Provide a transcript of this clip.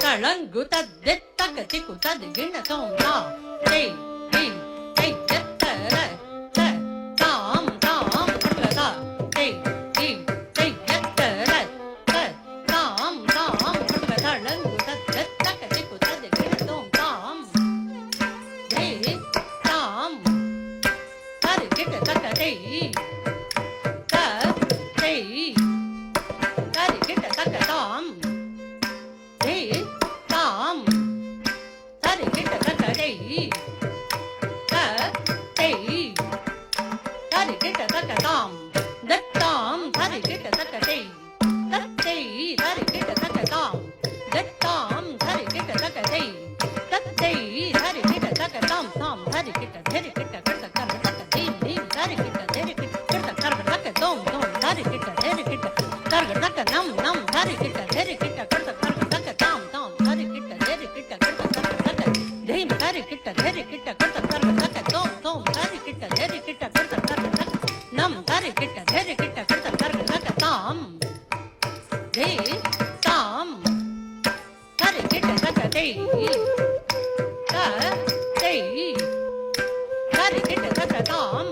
தளங்கு தத்தி தக்கத்தி குத்தது கிண்ண தோந்தா டேய் டேய் டேய் எத்தர த தாம் தாம் கதா டேய் டேய் டேய் எத்தர த தாம் தாம் தளங்கு தத்தி தக்கத்தி குத்தது கிண்ண தோந்தாம் டேய் தாம் தரு கிட்ட தக்க டேய் த டேய் தரு கிட்ட தக்க தாம் டேய் தாம் தரு கிட்ட தக்க டேய் த டேய் தரு கிட்ட தக்க தாம் தத்தாம் தரு கிட்ட தக்க டேய் தத்தேய் தரு கிட்ட தக்க தாம் தத்தாம் தரு கிட்ட தக்க டேய் தத்தேய் தரு கிட்ட தக்க தாம் தாம் தரு கிட்ட கர்த கர்த தக்க தீம் தீம் தரு கிட்ட கர்த கர்த தக்க தோம் தோம் தரு கிட்ட கர்த தக்க நம் நம் தரு கிட்ட கர்த கர்த தக்க தாம் தாம் தரு கிட்ட கர்த கர்த தக்க தீம் தரு கிட்ட கர்த கர்த தக்க தோம் தோம் தரு கிட்ட கர்த கர்த தக்க நம் தரு கிட்ட கர்த கர்த தக்க தாம் தே தாம் தரு கிட்ட தக்க டேய் த டேய் தரு கிட்ட தக்க தாம்